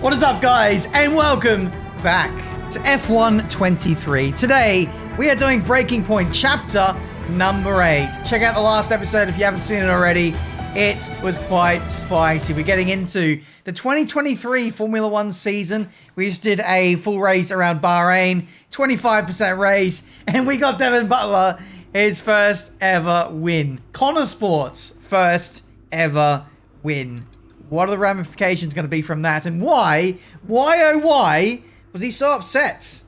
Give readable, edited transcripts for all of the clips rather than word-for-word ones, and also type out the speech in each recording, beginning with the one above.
What is up, guys, and welcome back to F1 23. Today, we are doing Breaking Point chapter number 8. Check out the last episode if you haven't seen it already. It was quite spicy. We're getting into the 2023 Formula 1 season. We just did a full race around Bahrain, 25% race, and we got Devon Butler his first ever win. Connor Sport's first ever win. What are the ramifications going to be from that? And why was he so upset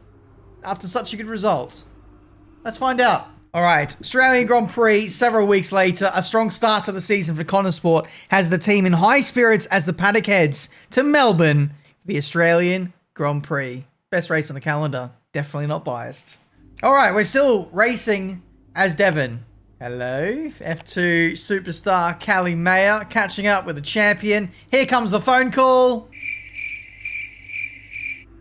after such a good result? Let's find out. All right, Australian Grand Prix several weeks later. A strong start to the season for Connor Sport has the team in high spirits as the paddock heads to Melbourne for the Australian Grand Prix. Best race on the calendar. Definitely not biased. All right, we're still racing as Devon. Hello, F2 superstar Callie Mayer catching up with the champion. Here comes the phone call.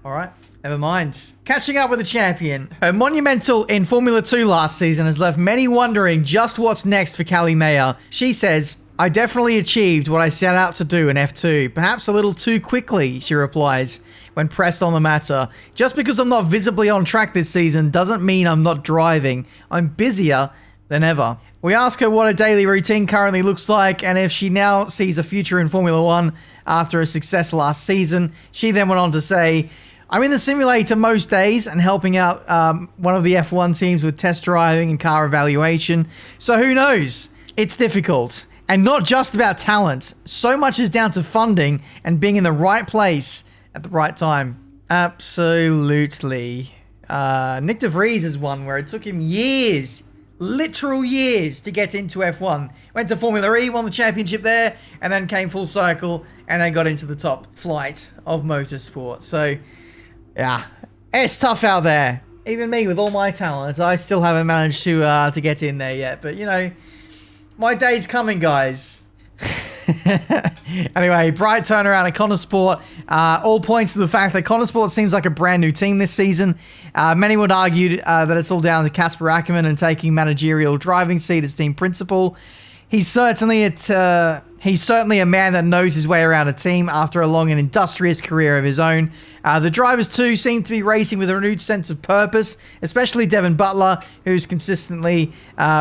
All right, never mind. Catching up with the champion. Her monumental in Formula 2 last season has left many wondering just what's next for Callie Mayer. She says, "I definitely achieved what I set out to do in F2. Perhaps a little too quickly," she replies when pressed on the matter. "Just because I'm not visibly on track this season doesn't mean I'm not driving. I'm busier than ever." We ask her what her daily routine currently looks like and if she now sees a future in Formula 1 after a success last season. She then went on to say, "I'm in the simulator most days and helping out one of the F1 teams with test driving and car evaluation. So who knows? It's difficult. And not just about talent. So much is down to funding and being in the right place at the right time." Absolutely. Nick De Vries is one where it took him years, literal years, to get into F1. Went to Formula E, won the championship there, and then came full circle and then got into the top flight of motorsport. So, yeah, it's tough out there. Even me, with all my talent, I still haven't managed to get in there yet. But, you know, my day's coming, guys. Anyway, bright turnaround at Connor Sport. All points to the fact that Connor Sport seems like a brand new team this season. Many would argue that it's all down to Casper Ackerman and taking managerial driving seat as team principal. He's certainly a man that knows his way around a team after a long and industrious career of his own. The drivers too seem to be racing with a renewed sense of purpose, especially Devon Butler, who's consistently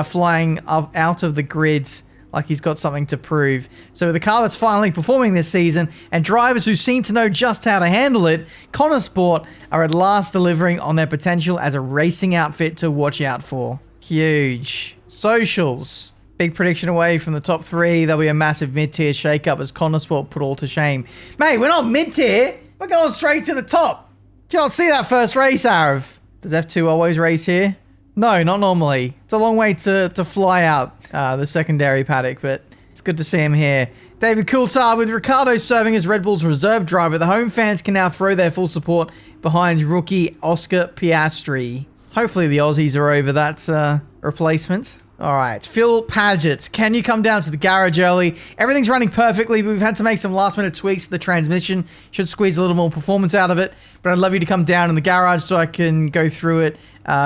flying out of the grid like he's got something to prove. So with the car that's finally performing this season and drivers who seem to know just how to handle it, Connor Sport are at last delivering on their potential as a racing outfit to watch out for. Huge. Socials. Big prediction away from the top 3. There'll be a massive mid-tier shake-up as Connor Sport put all to shame. Mate, we're not mid-tier. We're going straight to the top. You don't see that first race, Arav. Does F2 always race here? No, not normally. It's a long way to fly out the secondary paddock, but it's good to see him here. David Coulthard, with Ricciardo serving as Red Bull's reserve driver, the home fans can now throw their full support behind rookie Oscar Piastri. Hopefully the Aussies are over that replacement. All right, Phil Paget, can you come down to the garage early? Everything's running perfectly, but we've had to make some last-minute tweaks to the transmission. Should squeeze a little more performance out of it, but I'd love you to come down in the garage so I can go through it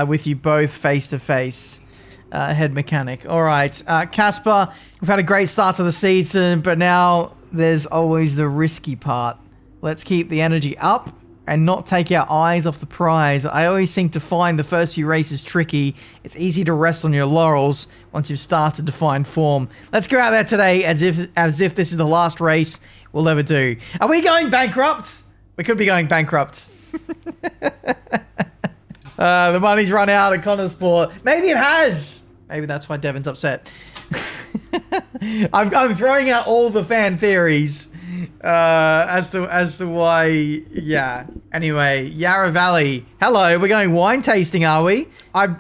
with you both face-to-face. Head mechanic. All right, Casper, we've had a great start to the season, but now there's always the risky part. Let's keep the energy up and not take our eyes off the prize. I always seem to find the first few races tricky. It's easy to rest on your laurels once you've started to find form. Let's go out there today as if this is the last race we'll ever do. Are we going bankrupt? We could be going bankrupt. The money's run out at Connor Sport. Maybe it has. Maybe that's why Devon's upset. I'm throwing out all the fan theories as to why. Yeah. Anyway, Yarra Valley. Hello. We're going wine tasting, are we? I'm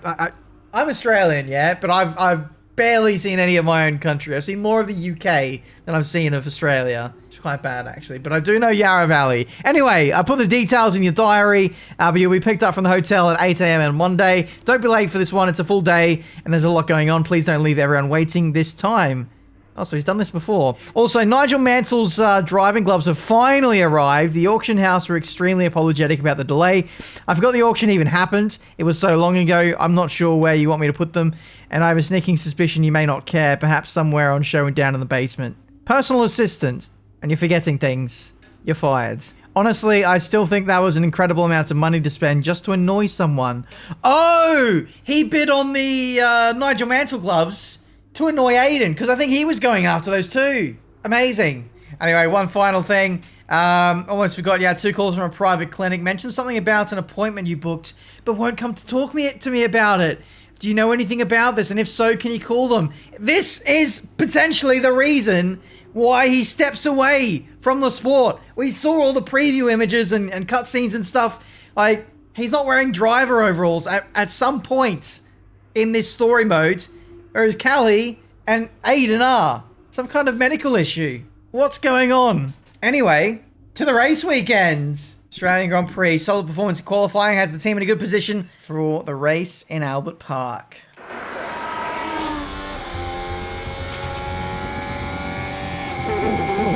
Australian, yeah, but I've barely seen any of my own country. I've seen more of the UK than I've seen of Australia. It's quite bad, actually. But I do know Yarra Valley. Anyway, I put the details in your diary, but you'll be picked up from the hotel at 8 a.m. on Monday. Don't be late for this one. It's a full day, and there's a lot going on. Please don't leave everyone waiting this time. Oh, so he's done this before. Also, Nigel Mansell's driving gloves have finally arrived. The auction house were extremely apologetic about the delay. I forgot the auction even happened. It was so long ago. I'm not sure where you want me to put them, and I have a sneaking suspicion you may not care. Perhaps somewhere on show and down in the basement. Personal assistant, and you're forgetting things. You're fired. Honestly, I still think that was an incredible amount of money to spend just to annoy someone. Oh, he bid on the Nigel Mansell gloves to annoy Aiden, because I think he was going after those too. Amazing. Anyway, one final thing. Almost forgot you had 2 calls from a private clinic. Mentioned something about an appointment you booked, but won't come to talk to me about it. Do you know anything about this? And if so, can you call them? This is potentially the reason why he steps away from the sport. We saw all the preview images and cutscenes and stuff. Like, he's not wearing driver overalls at some point in this story mode, whereas Callie and Aiden are. Some kind of medical issue. What's going on? Anyway, to the race weekend. Australian Grand Prix, solid performance in qualifying, has the team in a good position for the race in Albert Park.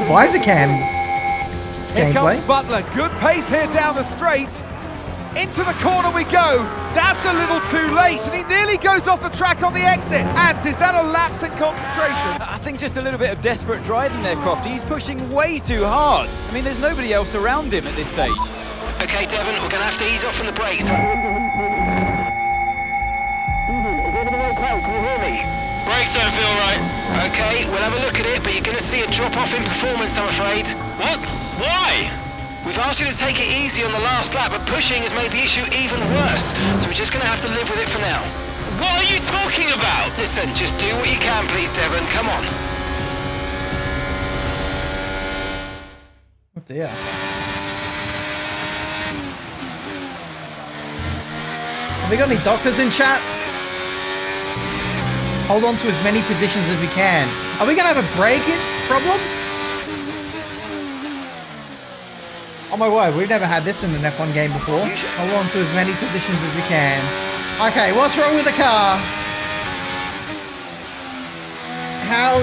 Visor cam Here gameplay. comes Butler, good pace here down the straight. Into the corner we go. That's a little too late, and he nearly goes off the track on the exit. Ant, is that a lapse in concentration? I think just a little bit of desperate driving there, Crofty. He's pushing way too hard. I mean, there's nobody else around him at this stage. Okay, Devon, we're going to have to ease off from the brakes. Brakes don't feel right. Okay, we'll have a look at it, but you're going to see a drop-off in performance, I'm afraid. What? Why? We've asked you to take it easy on the last lap, but pushing has made the issue even worse. So we're just going to have to live with it for now. What are you talking about? Listen, just do what you can, please, Devon. Come on. Oh dear. Have we got any doctors in chat? Hold on to as many positions as we can. Are we going to have a braking problem? Oh my word, we've never had this in an F1 game before. Hold on to as many positions as we can. Okay, what's wrong with the car? How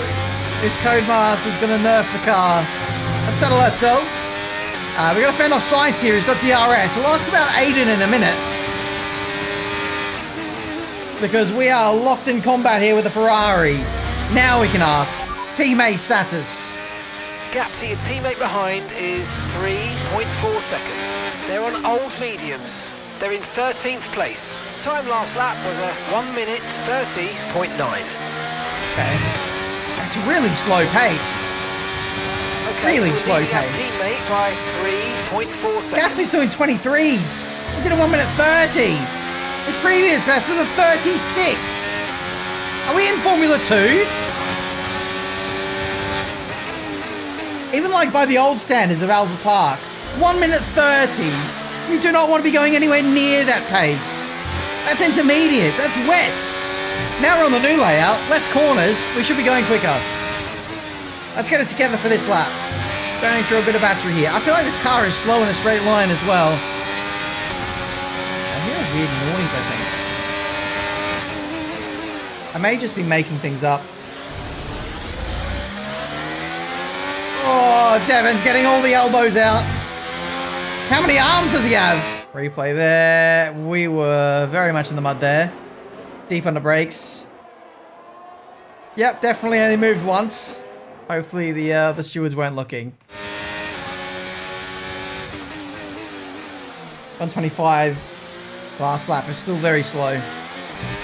is Codemaster's going to nerf the car? Let's settle ourselves. We're going to fend off Science here. He's got DRS. We'll ask about Aiden in a minute, because we are locked in combat here with a Ferrari. Now we can ask teammate status. Gap to your teammate behind is 3.4 seconds. They're on old mediums. They're in 13th place. Time last lap was a 1 minute 30.9. Okay. That's really slow pace. Okay, Really so slow leading our pace. teammate by 3.4 seconds. Gasly's doing 23s. He did a 1 minute 30. His previous best is a 36. Are we in Formula 2? Even like by the old standards of Albert Park, 1 minute 30s, you do not want to be going anywhere near that pace. That's intermediate, that's wets. Now we're on the new layout, less corners, we should be going quicker. Let's get it together for this lap. Burning through a bit of battery here. I feel like this car is slow in a straight line as well. I hear a weird noise, I think. I may just be making things up. Oh, Devon's getting all the elbows out. How many arms does he have? Replay there. We were very much in the mud there. Deep on the brakes. Yep, definitely only moved once. Hopefully the stewards weren't looking. 125. Last lap is still very slow.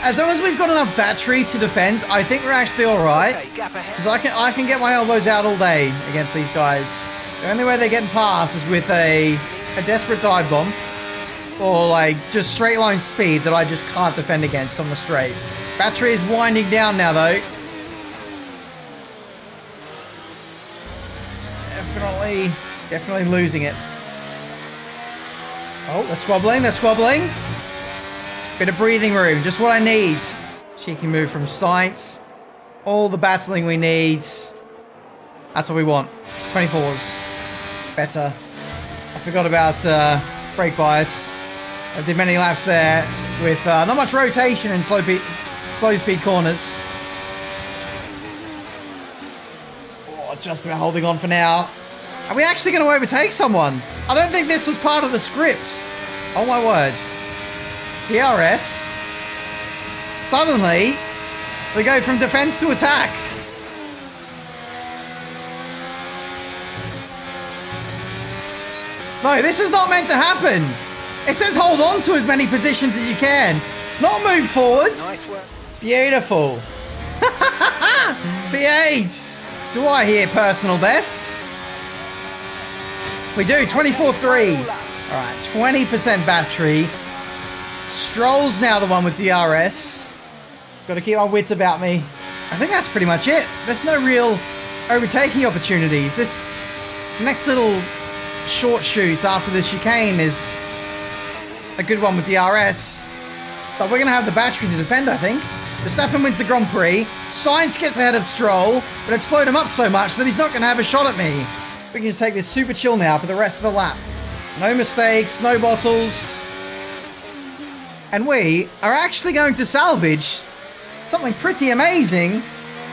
As long as we've got enough battery to defend, I think we're actually alright. Okay, gap ahead. Because I can get my elbows out all day against these guys. The only way they're getting past is with a desperate dive bomb. Or like just straight line speed that I just can't defend against on the straight. Battery is winding down now though. Definitely losing it. Oh, they're squabbling. Bit of breathing room, just what I need. Cheeky move from Science. All the battling we need. That's what we want. 24s. Better. I forgot about brake bias. I did many laps there with not much rotation in slow speed corners. Oh, just about holding on for now. Are we actually going to overtake someone? I don't think this was part of the script. Oh my words. DRS. Suddenly, we go from defense to attack. No, this is not meant to happen. It says hold on to as many positions as you can. Not move forwards. Nice work. Beautiful. V8. Do I hear personal best? We do, 24-3. All right, 20% battery. Stroll's now the one with DRS. Got to keep my wits about me. I think that's pretty much it. There's no real overtaking opportunities. This next little short shoot after the chicane is a good one with DRS. But we're going to have the battery to defend, I think. Verstappen wins the Grand Prix. Sainz gets ahead of Stroll, but it slowed him up so much that he's not going to have a shot at me. We can just take this super chill now for the rest of the lap. No mistakes, no bottles. And we are actually going to salvage something pretty amazing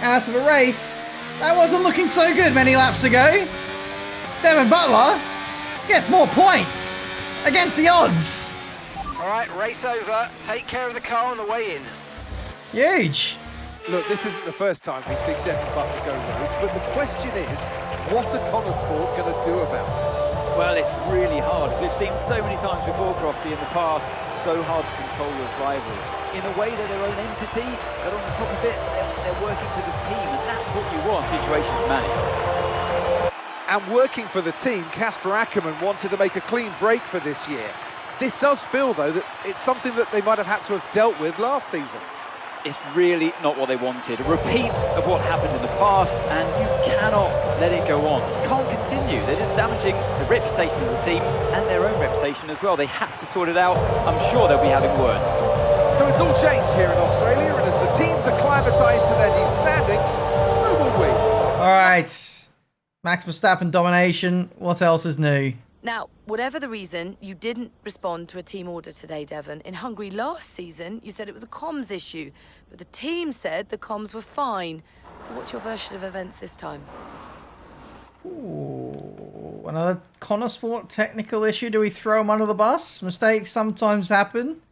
out of a race that wasn't looking so good many laps ago. Devon Butler gets more points against the odds. All right, race over. Take care of the car on the way in. Huge. Look, this isn't the first time we've seen Devon Butler go rogue, but the question is, what are Connor Sport going to do about it? Well, it's really hard. We've seen so many times before, Crofty, in the past, so hard to control your drivers. In a way, they're their own entity, but on the top of it, they're working for the team, and that's what you want, situations managed. And working for the team, Casper Ackermann wanted to make a clean break for this year. This does feel, though, that it's something that they might have had to have dealt with last season. It's really not what they wanted. A repeat of what happened in the past, and you cannot let it go on. You can't continue. They're just damaging the reputation of the team and their own reputation as well. They have to sort it out. I'm sure they'll be having words. So it's all changed here in Australia, and as the teams acclimatised to their new standings, so will we. All right. Max Verstappen domination. What else is new? Now, whatever the reason, you didn't respond to a team order today, Devon. In Hungary last season, you said it was a comms issue, but the team said the comms were fine. So what's your version of events this time? Ooh, another Connor Sport technical issue. Do we throw him under the bus? Mistakes sometimes happen.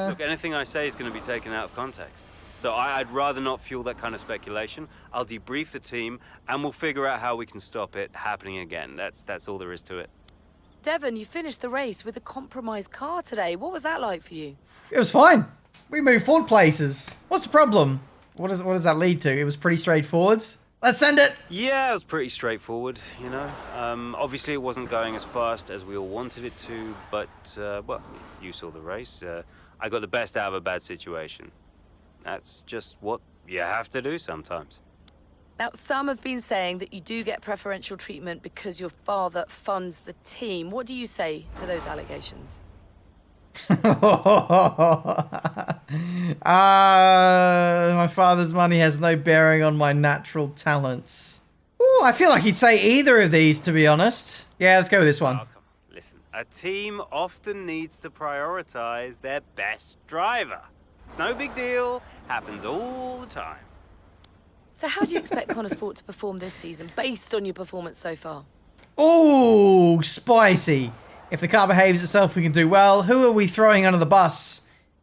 Look, anything I say is going to be taken out of context. So I'd rather not fuel that kind of speculation. I'll debrief the team, and we'll figure out how we can stop it happening again. That's all there is to it. Devon, you finished the race with a compromised car today. What was that like for you? It was fine. We moved forward places. What's the problem? What does that lead to? It was pretty straightforward. Let's send it. Yeah, it was pretty straightforward, you know. Obviously, it wasn't going as fast as we all wanted it to, but, well, you saw the race. I got the best out of a bad situation. That's just what you have to do sometimes. Now, some have been saying that you do get preferential treatment because your father funds the team. What do you say to those allegations? My father's money has no bearing on my natural talents. Ooh, I feel like he'd say either of these, to be honest. Yeah, let's go with this one. Oh, come on. Listen, a team often needs to prioritize their best driver. It's no big deal. Happens all the time. So how do you expect Connor Sport to perform this season based on your performance so far? Ooh, spicy. If the car behaves itself, we can do well. Who are we throwing under the bus?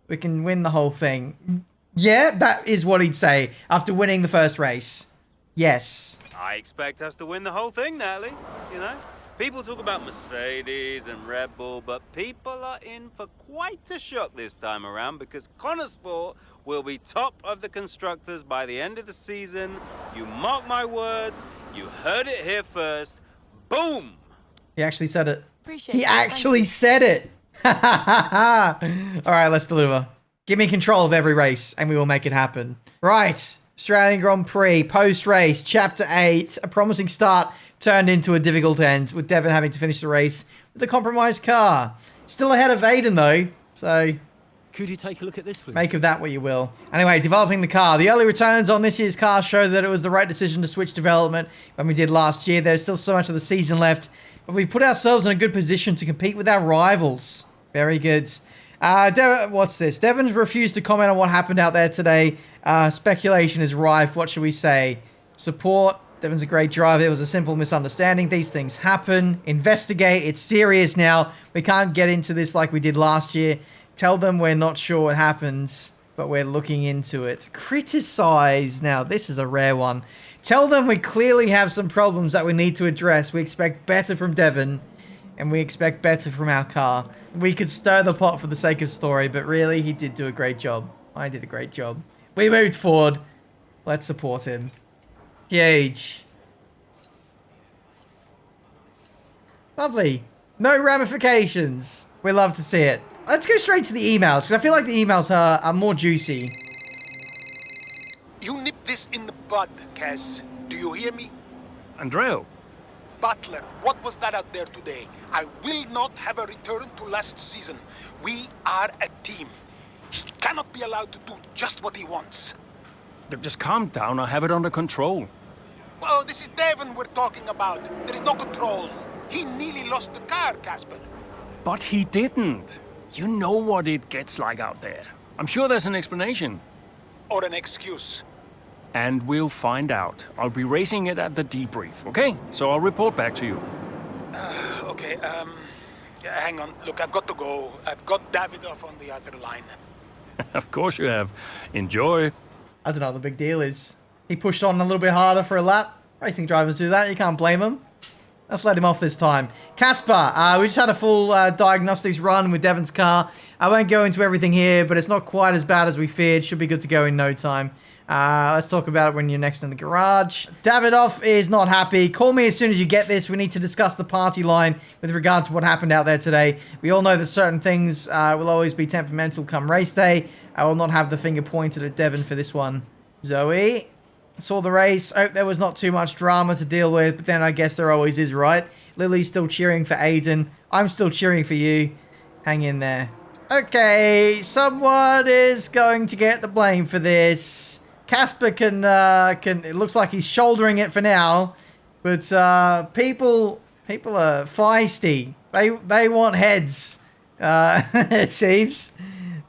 We can win the whole thing. Yeah, that is what he'd say after winning the first race. Yes. I expect us to win the whole thing, Natalie. You know, people talk about Mercedes and Red Bull, but people are in for quite a shock this time around because Connor Sport will be top of the constructors by the end of the season. You mark my words. You heard it here first. Boom! He actually said it. Appreciate He it. actually said it. All right, let's deliver. Give me control of every race and we will make it happen. Right. Australian Grand Prix, post-race, Chapter 8. A promising start turned into a difficult end, with Devon having to finish the race with a compromised car. Still ahead of Aiden, though, so Could you take a look at this, please? make of that what you will. Anyway, developing the car. The early returns on this year's car show that it was the right decision to switch development when we did last year. There's still so much of the season left, but we put ourselves in a good position to compete with our rivals. Very good. What's this? Devon's refused to comment on what happened out there today. Speculation is rife. What should we say? Support. Devon's a great driver. It was a simple misunderstanding. These things happen. Investigate. It's serious now. We can't get into this like we did last year. Tell them we're not sure what happened. but we're looking into it. Criticize. Now, this is a rare one. Tell them we clearly have some problems that we need to address. We expect better from Devon, and we expect better from our car. We could stir the pot for the sake of story, but really, he did do a great job. I did a great job. We moved forward. Let's support him. Huge. Lovely. No ramifications. We love to see it. Let's go straight to the emails, because I feel like the emails are more juicy. You nip this in the bud, Cass. Do you hear me? Andreo. Butler, what was that out there today? I will not have a return to last season. We are a team. He cannot be allowed to do just what he wants. Just calm down. I have it under control. Well, this is Devon we're talking about. There is no control. He nearly lost the car, Casper. But he didn't. You know what it gets like out there. I'm sure there's an explanation. Or an excuse. And we'll find out. I'll be racing it at the debrief, okay? So I'll report back to you. Okay, hang on. Look, I've got to go. I've got Davidoff on the other line. Of course you have. Enjoy. I don't know what the big deal is. He pushed on a little bit harder for a lap. Racing drivers do that. You can't blame him. Let's let him off this time. Casper, we just had a full diagnostics run with Devon's car. I won't go into everything here, but it's not quite as bad as we feared. Should be good to go in no time. Let's talk about it when you're next in the garage. Davidoff is not happy. Call me as soon as you get this. We need to discuss the party line with regard to what happened out there today. We all know that certain things will always be temperamental come race day. I will not have the finger pointed at Devon for this one. Zoe saw the race. Oh, there was not too much drama to deal with, but then I guess there always is, right? Lily's still cheering for Aiden. I'm still cheering for you. Hang in there. Okay, someone is going to get the blame for this. Casper can it looks like he's shouldering it for now, but people are feisty. They want heads. It seems.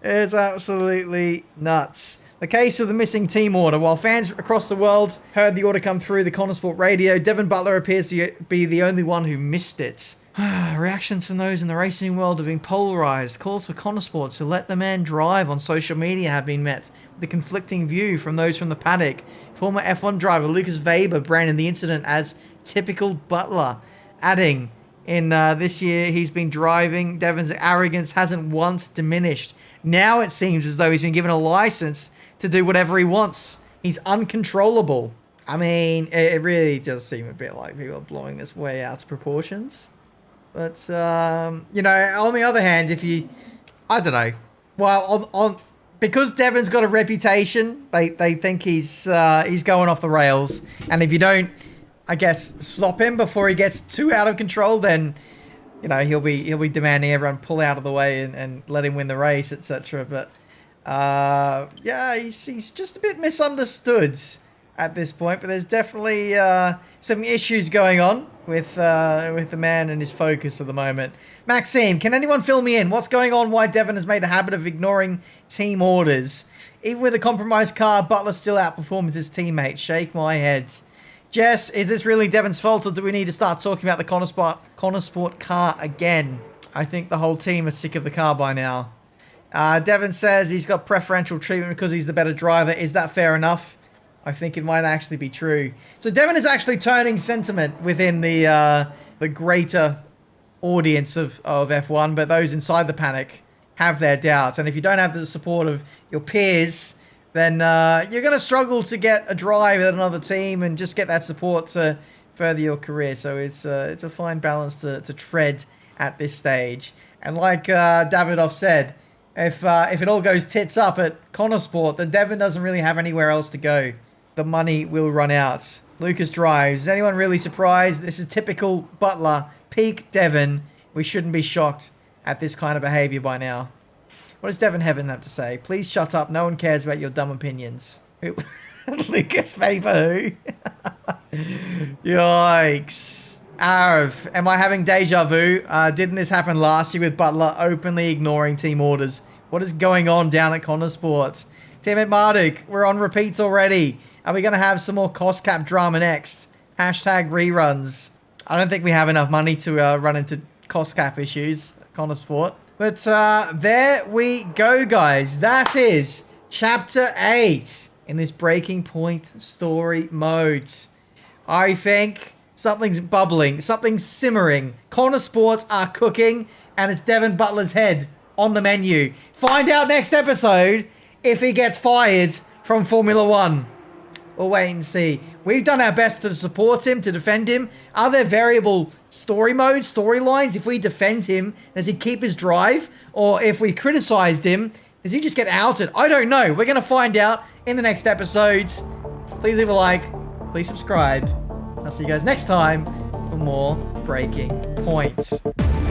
It's absolutely nuts. The case of the missing team order. While fans across the world heard the order come through the Connosport radio, Devon Butler appears to be the only one who missed it. Reactions from those in the racing world have been polarized. Calls for Connosport to let the man drive on social media have been met with the conflicting view from those from the paddock. Former F1 driver Lucas Weber branded the incident as typical Butler, adding, in this year he's been driving, Devon's arrogance hasn't once diminished. Now it seems as though he's been given a license to do whatever he wants. He's uncontrollable. I mean, it really does seem a bit like people are blowing this way out of proportions. But, you know, on the other hand, if you, I don't know. Well, because Devon's got a reputation, they think he's going off the rails. And if you don't, I guess, stop him before he gets too out of control, then, you know, he'll be demanding everyone pull out of the way and let him win the race, etc. But, yeah, he's just a bit misunderstood at this point. But there's definitely some issues going on with the man and his focus at the moment. Maxime, can anyone fill me in? What's going on? Why Devon has made a habit of ignoring team orders? Even with a compromised car, Butler still outperforms his teammates. Shake my head. Jess, is this really Devon's fault, or do we need to start talking about the Connosport car again? I think the whole team is sick of the car by now. Devon says he's got preferential treatment because he's the better driver. Is that fair enough? I think it might actually be true. So Devon is actually turning sentiment within the greater audience of F1, but those inside the paddock have their doubts. And if you don't have the support of your peers, then you're going to struggle to get a drive at another team and just get that support to further your career. So it's a fine balance to tread at this stage. And like Davidoff said, if it all goes tits up at Connosport, then Devon doesn't really have anywhere else to go. The money will run out. Lucas drives. Is anyone really surprised? This is typical Butler, peak Devon. We shouldn't be shocked at this kind of behavior by now. What does Devon Heaven have to say? Please shut up. No one cares about your dumb opinions. Lucas Weber, who? Yikes. Arv, am I having deja vu? Didn't this happen last year with Butler openly ignoring team orders? What is going on down at Connosport? Tiametmarduk, we're on repeats already. Are we going to have some more cost cap drama next? Hashtag reruns. I don't think we have enough money to run into cost cap issues at Connosport. But there we go, guys. That is Chapter 8 in this Breaking Point story mode. I think something's bubbling, something's simmering. Connor Sports are cooking, and it's Devon Butler's head on the menu. Find out next episode if he gets fired from Formula One. We'll wait and see. We've done our best to support him, to defend him. Are there variable story modes, storylines? If we defend him, does he keep his drive? Or if we criticized him, does he just get outed? I don't know. We're going to find out in the next episodes. Please leave a like. Please subscribe. I'll see you guys next time for more Breaking Point.